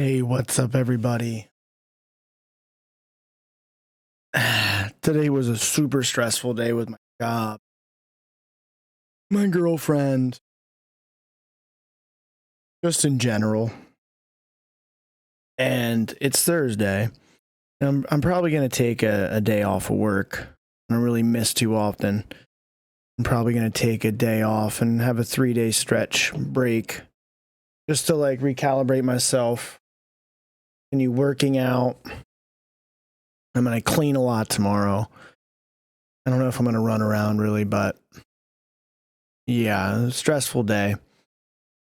Hey, what's up, everybody? Today was a super stressful day with my job, my girlfriend, just in general. And it's Thursday. And I'm probably going to take a day off of work. I don't really miss too often. I'm probably going to take a day off and have a 3-day stretch break just to like recalibrate myself. Continue working out. I'm going to clean a lot tomorrow. I don't know if I'm going to run around really, but yeah, stressful day. I'm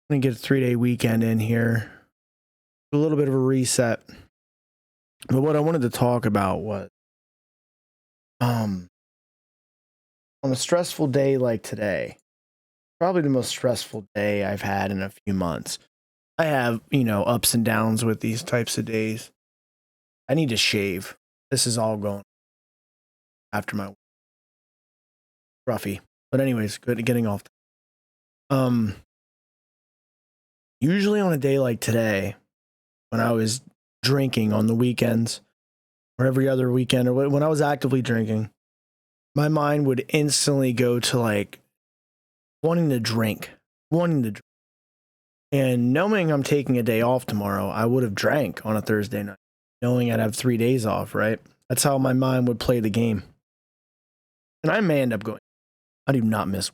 going to get a 3-day weekend in here. A little bit of a reset. But what I wanted to talk about was on a stressful day like today, probably the most stressful day I've had in a few months. I have, ups and downs with these types of days. I need to shave. This is all going after my roughy. But anyways, good getting off. Usually on a day like today, when I was drinking on the weekends or every other weekend, or when I was actively drinking, my mind would instantly go to like wanting to drink. And knowing I'm taking a day off tomorrow, I would have drank on a Thursday night, knowing I'd have 3 days off, right? That's how my mind would play the game. And I may end up going, I do not miss.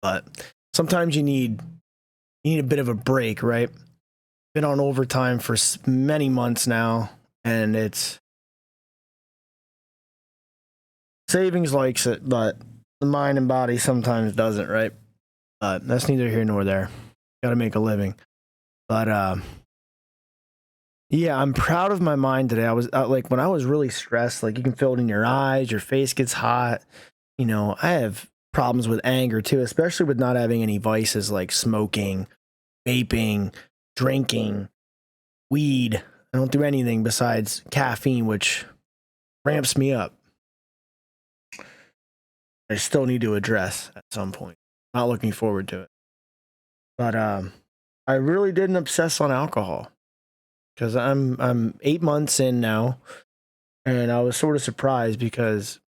But sometimes you need a bit of a break, right? Been on overtime for many months now, and it's savings likes it, but the mind and body sometimes doesn't, right? But that's neither here nor there. Got to make a living. But yeah, I'm proud of my mind today. I was like, when I was really stressed, like you can feel it in your eyes, your face gets hot. I have problems with anger too, especially with not having any vices like smoking, vaping, drinking, weed. I don't do anything besides caffeine, which ramps me up. I still need to address at some point. Not looking forward to it. But I really didn't obsess on alcohol because I'm 8 months in now, and I was sort of surprised because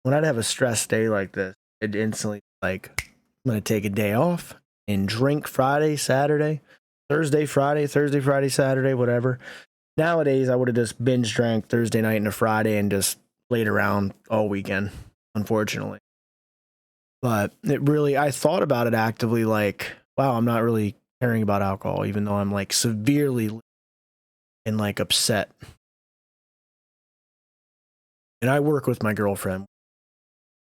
when I'd have a stress day like this, it instantly like I'm gonna take a day off and drink Friday, Saturday, Thursday, Friday, Saturday, whatever. Nowadays, I would have just binge drank Thursday night and a Friday and just played around all weekend, unfortunately. But I thought about it actively like, wow, I'm not really caring about alcohol, even though I'm like severely and like upset. And I work with my girlfriend.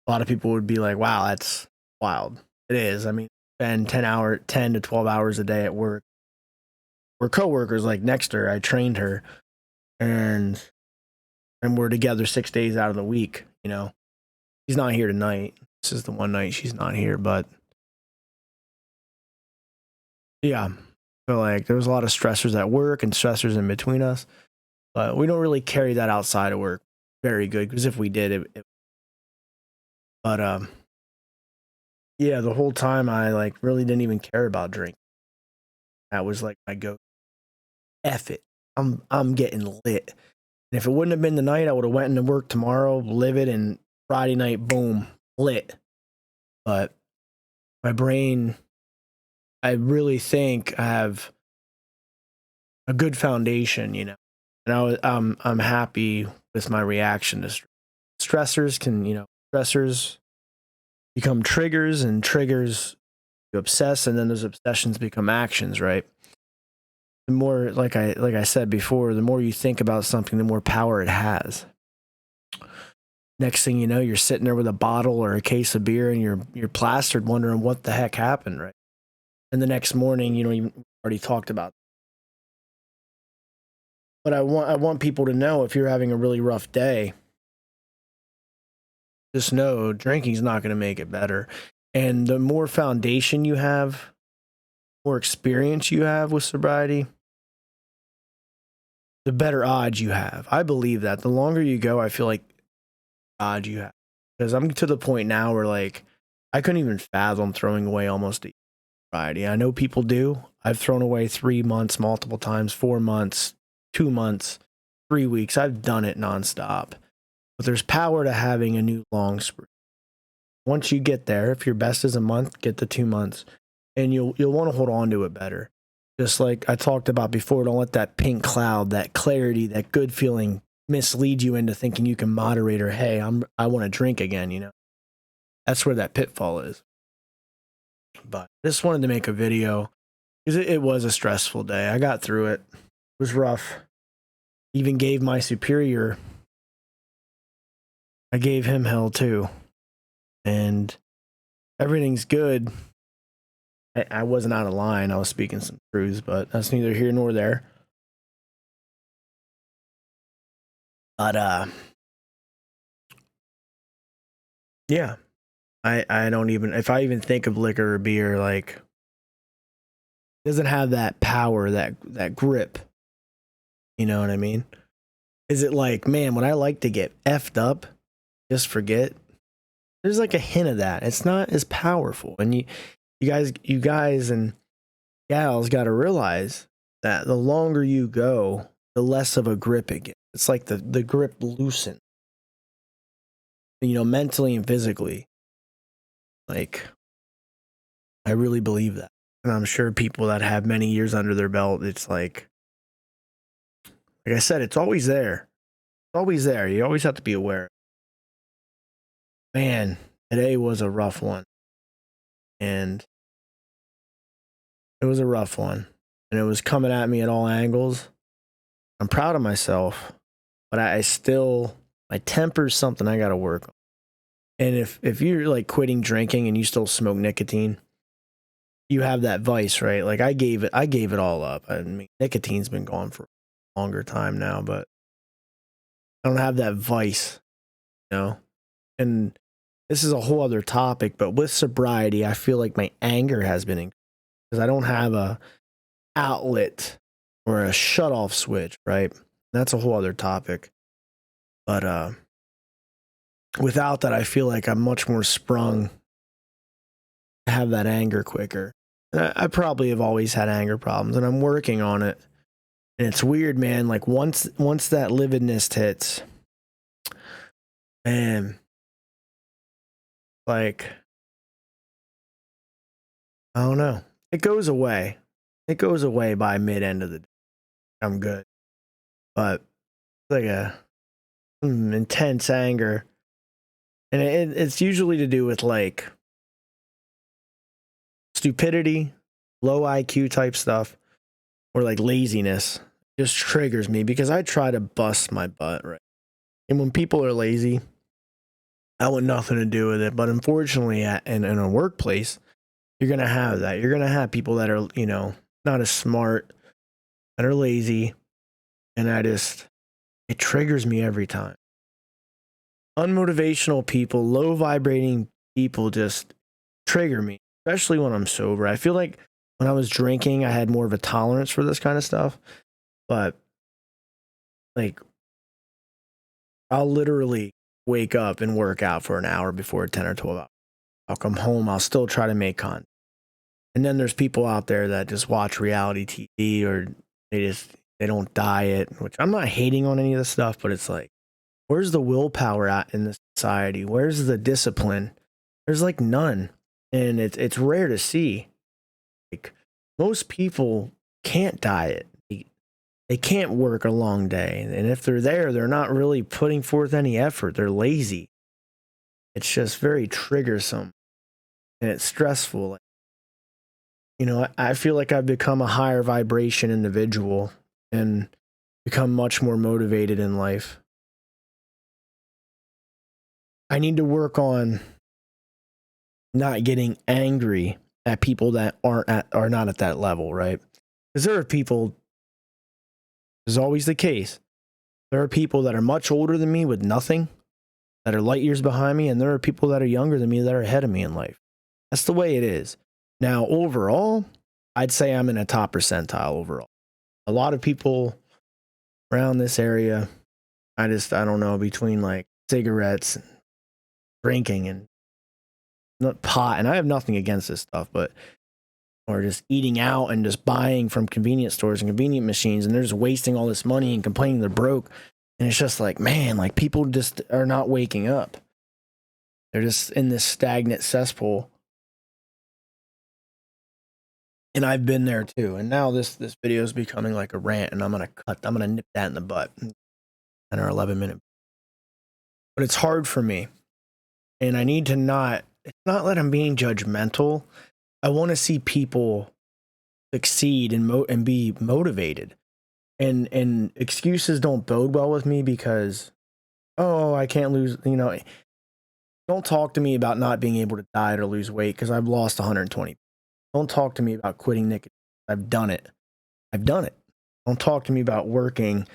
A lot of people would be like, wow, that's wild. It is. I mean, spend 10 to 12 hours a day at work. We're coworkers like next to her. I trained her and we're together 6 days out of the week, She's not here tonight. This is the one night she's not here, but yeah. So like there was a lot of stressors at work and stressors in between us, but we don't really carry that outside of work very good because if we did but yeah, the whole time I like really didn't even care about drinking. That was like my go. F it. I'm getting lit. And if it wouldn't have been the night, I would have went into work tomorrow, live it, and Friday night, boom, lit. But my brain, I really think I have a good foundation, And I'm happy with my reaction to stressors. Stressors become triggers, and triggers you obsess, and then those obsessions become actions, right? The more, like I said before, the more you think about something, the more power it has. Next thing you know, you're sitting there with a bottle or a case of beer, and you're plastered, wondering what the heck happened, right? And the next morning, you already talked about it. But I want people to know, if you're having a really rough day, just know drinking's not going to make it better. And the more foundation you have, more experience you have with sobriety, the better odds you have. I believe that. The longer you go, I feel like odds you have. Because I'm to the point now where like I couldn't even fathom throwing away almost sobriety. I know people do. I've thrown away 3 months multiple times, 4 months, 2 months, 3 weeks. I've done it nonstop. But there's power to having a new long spree. Once you get there, if your best is a month, get the 2 months, and you'll want to hold on to it better. Just like I talked about before, don't let that pink cloud, that clarity, that good feeling mislead you into thinking you can moderate or, hey, I want to drink again, you know. That's where that pitfall is. But I just wanted to make a video because it was a stressful day. I got through it. It was rough. Even gave my superior, I gave him hell too. And everything's good. I wasn't out of line. I was speaking some truths, but that's neither here nor there. But yeah. I don't even, if I even think of liquor or beer, like, it doesn't have that power, that grip. You know what I mean? Is it like, man, when I like to get effed up, just forget? There's like a hint of that. It's not as powerful. And you guys and gals got to realize that the longer you go, the less of a grip it gets. It's like the grip loosens, you know, mentally and physically. Like, I really believe that. And I'm sure people that have many years under their belt, it's like I said, it's always there. It's always there. You always have to be aware. Man, today was a rough one. And it was a rough one. And it was coming at me at all angles. I'm proud of myself, but I still, my temper's something I got to work on. And if you're like quitting drinking and you still smoke nicotine, you have that vice, right? Like I gave it all up. I mean, nicotine's been gone for a longer time now, but I don't have that vice, you know? And this is a whole other topic, but with sobriety, I feel like my anger has been increased because I don't have a outlet or a shut off switch, right? That's a whole other topic. But without that, I feel like I'm much more sprung to have that anger quicker. And I probably have always had anger problems, and I'm working on it. And it's weird, man. Like once that lividness hits, man, like, I don't know. It goes away. It goes away by mid-end of the day. I'm good. But it's like a intense anger. And it's usually to do with like stupidity, low IQ type stuff, or like laziness. It just triggers me because I try to bust my butt, right? And when people are lazy, I want nothing to do with it. But unfortunately, in a workplace, you're going to have that. You're going to have people that are, you know, not as smart, that are lazy. And it triggers me every time. Unmotivational people, low vibrating people just trigger me, especially when I'm sober. I feel like when I was drinking, I had more of a tolerance for this kind of stuff. But like, I'll literally wake up and work out for an hour before 10 or 12 hours. I'll come home. I'll still try to make content. And then there's people out there that just watch reality TV or they don't diet, which I'm not hating on any of this stuff, but it's like, where's the willpower at in this society? Where's the discipline? There's like none. And it's rare to see. Like most people can't diet. They can't work a long day. And if they're there, they're not really putting forth any effort. They're lazy. It's just very triggersome. And it's stressful. You know, I feel like I've become a higher vibration individual and become much more motivated in life. I need to work on not getting angry at people that are not at that level, right? Because there are people, this is always the case. There are people that are much older than me with nothing, that are light years behind me, and there are people that are younger than me that are ahead of me in life. That's the way it is. Now, overall, I'd say I'm in a top percentile overall. A lot of people around this area, I don't know, between like cigarettes and drinking and not pot, and I have nothing against this stuff, but or just eating out and just buying from convenience stores and convenient machines, and they're just wasting all this money and complaining they're broke. And it's just like, man, like people just are not waking up. They're just in this stagnant cesspool. And I've been there too. And now this video is becoming like a rant, and I'm gonna nip that in the butt. 10 or 11 minutes. But it's hard for me. And I need to it's not that I'm being judgmental. I want to see people succeed and be motivated. And excuses don't bode well with me, because, oh, I can't lose, don't talk to me about not being able to diet or lose weight, because I've lost 120. Don't talk to me about quitting nicotine. I've done it. Don't talk to me about working,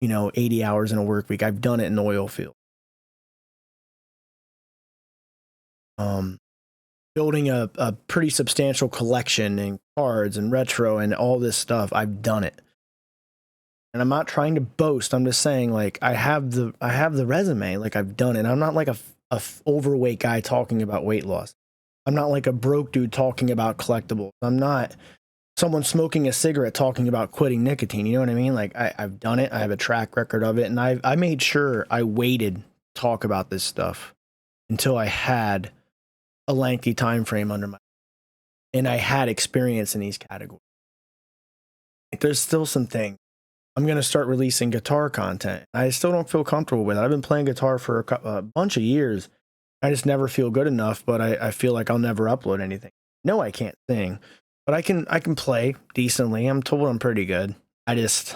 80 hours in a work week. I've done it in the oil field. Building a pretty substantial collection and cards and retro and all this stuff. I've done it. And I'm not trying to boast. I'm just saying, like, I have the resume. Like, I've done it. I'm not like a overweight guy talking about weight loss. I'm not like a broke dude talking about collectibles. I'm not someone smoking a cigarette talking about quitting nicotine. You know what I mean? Like, I've done it. I have a track record of it. And I made sure I waited to talk about this stuff until I had a lengthy time frame under my, and I had experience in these categories. Like, there's still some things. I'm going to start releasing guitar content. I still don't feel comfortable with it. I've been playing guitar for a bunch of years. I just never feel good enough, but I feel like I'll never upload anything. No, I can't sing, but I can play decently. I'm told I'm pretty good. I don't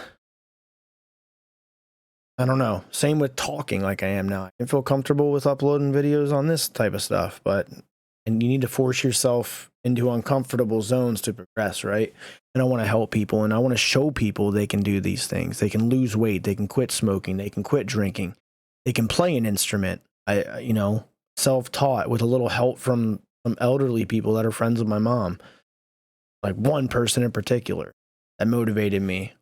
know. Same with talking like I am now. I can feel comfortable with uploading videos on this type of stuff, and you need to force yourself into uncomfortable zones to progress, right? And I want to help people, and I want to show people they can do these things. They can lose weight. They can quit smoking. They can quit drinking. They can play an instrument. Self-taught with a little help from some elderly people that are friends of my mom. Like one person in particular that motivated me.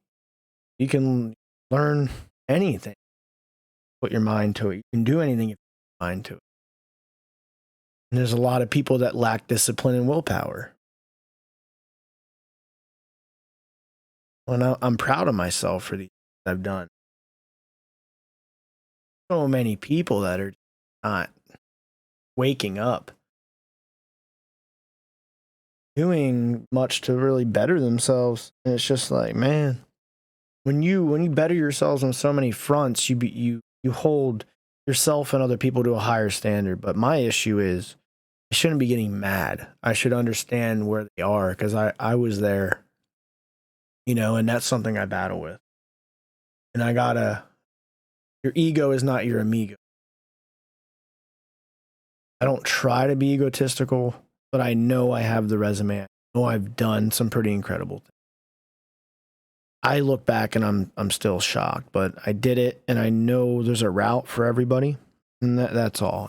You can learn anything. Put your mind to it. You can do anything you put your mind to it. And there's a lot of people that lack discipline and willpower. Well, I'm proud of myself for the things I've done. So many people that are not waking up, doing much to really better themselves. And it's just like, man, when you better yourselves on so many fronts, you hold yourself and other people to a higher standard. But my issue is, I shouldn't be getting mad. I should understand where they are, because I was there, and that's something I battle with. And your ego is not your amigo. I don't try to be egotistical, but I know I have the resume. I know I've done some pretty incredible things. I look back and I'm still shocked, but I did it, and I know there's a route for everybody, and that's all.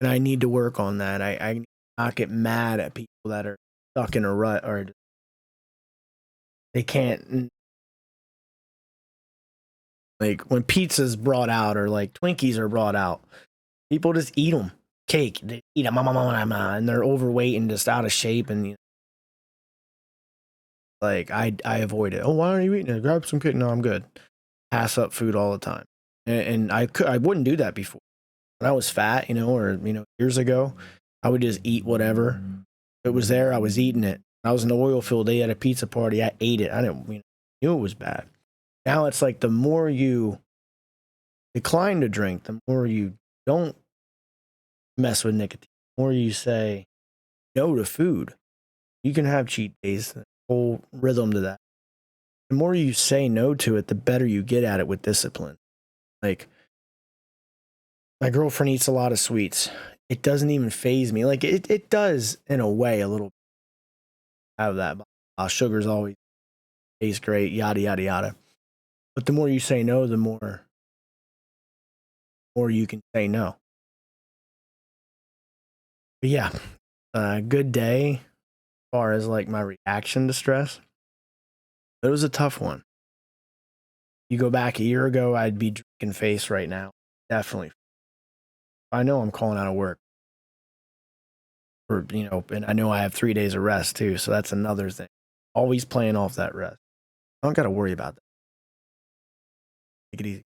And I need to work on that. I not get mad at people that are stuck in a rut, or they can't, like, when pizza's brought out or like Twinkies are brought out, people just eat them. Cake, they eat them, and they're overweight and just out of shape, and like I avoid it. Oh, why aren't you eating it? Grab some cake. No, I'm good. Pass up food all the time, and I wouldn't do that before. When I was fat, or years ago, I would just eat whatever. If it was there, I was eating it. I was in the oil field. They had a pizza party. I ate it. I didn't knew it was bad. Now it's like, the more you decline to drink, the more you don't mess with nicotine, the more you say no to food. You can have cheat days, the whole rhythm to that. The more you say no to it, the better you get at it with discipline. Like, my girlfriend eats a lot of sweets. It doesn't even faze me. Like, it does in a way a little have that. Sugar's always tastes great, yada, yada, yada. But the more you say no, the more you can say no. But yeah, good day as far as like my reaction to stress. It was a tough one. You go back a year ago, I'd be drinking face right now. Definitely. I know I'm calling out of work or, you know, and I know I have 3 days of rest too. So that's another thing. Always playing off that rest. I don't got to worry about that. Take it easy.